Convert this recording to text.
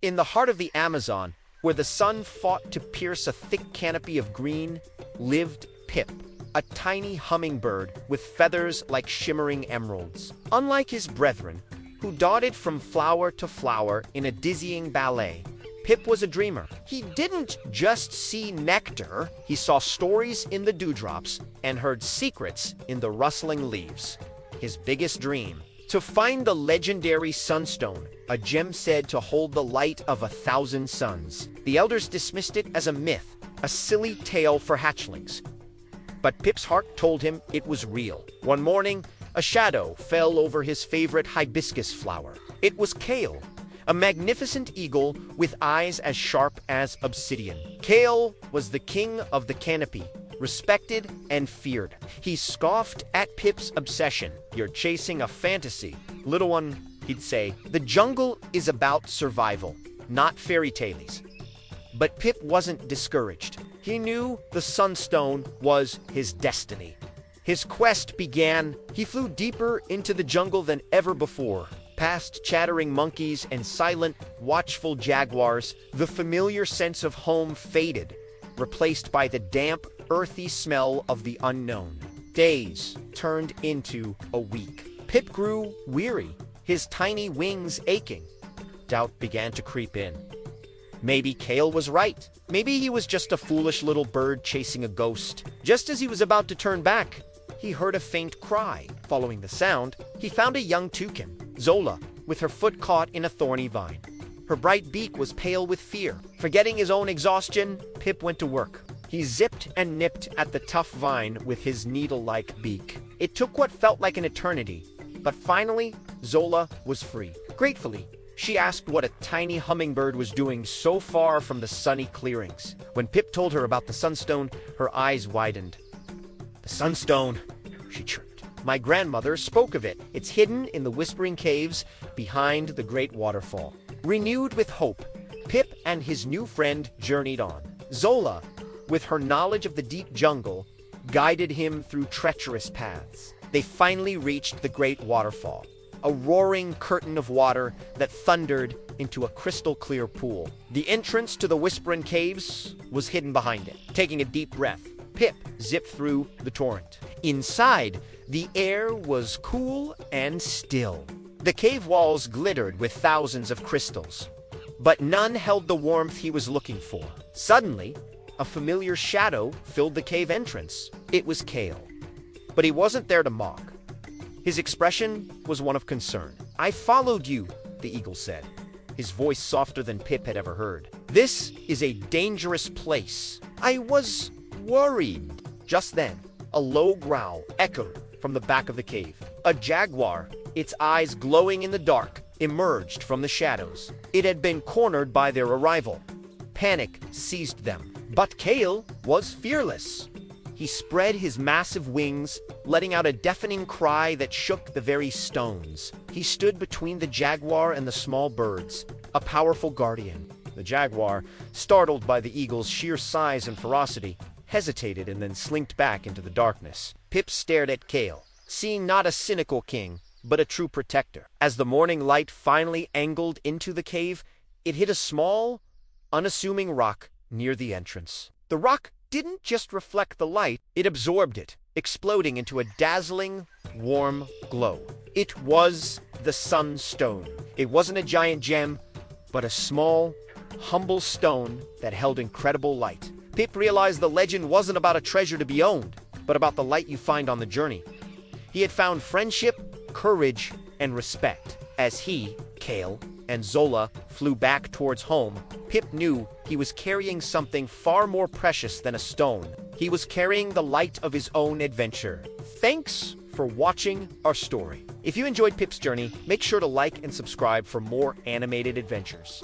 In the heart of the Amazon, where the sun fought to pierce a thick canopy of green, lived Pip, a tiny hummingbird with feathers like shimmering emeralds. Unlike his brethren, who darted from flower to flower in a dizzying ballet, Pip was a dreamer. He didn't just see nectar, he saw stories in the dewdrops and heard secrets in the rustling leaves. His biggest dream: to find the legendary sunstone, a gem said to hold the light of 1,000 suns. The elders dismissed it as a myth, a silly tale for hatchlings. But Pip's heart told him it was real. One morning, a shadow fell over his favorite hibiscus flower. It was Kale, a magnificent eagle with eyes as sharp as obsidian. Kale was the king of the canopy, respected and feared. He scoffed at Pip's obsession. "You're chasing a fantasy, little one," he'd say. "The jungle is about survival, not fairy tales." But Pip wasn't discouraged. He knew the sunstone was his destiny. His quest began. He flew deeper into the jungle than ever before. Past chattering monkeys and silent, watchful jaguars, the familiar sense of home faded, replaced by the damp, earthy smell of the unknown. Days turned into a week. Pip grew weary, his tiny wings aching. Doubt began to creep in. Maybe Kale was right. Maybe he was just a foolish little bird chasing a ghost. Just as he was about to turn back, he heard a faint cry. Following the sound, he found a young toucan, Zola, with her foot caught in a thorny vine. Her bright beak was pale with fear. Forgetting his own exhaustion, Pip went to work. He zipped and nipped at the tough vine with his needle-like beak. It took what felt like an eternity, but finally, Zola was free. Gratefully, she asked what a tiny hummingbird was doing so far from the sunny clearings. When Pip told her about the sunstone, her eyes widened. "The sunstone," she chirped. "My grandmother spoke of it. It's hidden in the whispering caves behind the great waterfall." Renewed with hope, Pip and his new friend journeyed on. Zola, with her knowledge of the deep jungle, guided him through treacherous paths. They finally reached the great waterfall, a roaring curtain of water that thundered into a crystal-clear pool. The entrance to the whispering caves was hidden behind it. Taking a deep breath, Pip zipped through the torrent. Inside, the air was cool and still. The cave walls glittered with thousands of crystals, but none held the warmth he was looking for. Suddenly, a familiar shadow filled the cave entrance. It was Kale. But he wasn't there to mock. His expression was one of concern. "I followed you," the eagle said, his voice softer than Pip had ever heard. "This is a dangerous place. I was worried." Just then, a low growl echoed from the back of the cave. A jaguar, its eyes glowing in the dark, emerged from the shadows. It had been cornered by their arrival. Panic seized them. But Kale was fearless. He spread his massive wings, letting out a deafening cry that shook the very stones. He stood between the jaguar and the small birds, a powerful guardian. The jaguar, startled by the eagle's sheer size and ferocity, hesitated and then slinked back into the darkness. Pip stared at Kale, seeing not a cynical king, but a true protector. As the morning light finally angled into the cave, it hit a small, unassuming rock near the entrance. The rock didn't just reflect the light, it absorbed it, exploding into a dazzling, warm glow. It was the sunstone. It wasn't a giant gem, but a small, humble stone that held incredible light. Pip realized the legend wasn't about a treasure to be owned, but about the light you find on the journey. He had found friendship, courage, and respect. As he, Kale, and Zola flew back towards home, Pip knew he was carrying something far more precious than a stone. He was carrying the light of his own adventure. Thanks for watching our story. If you enjoyed Pip's journey, make sure to like and subscribe for more animated adventures.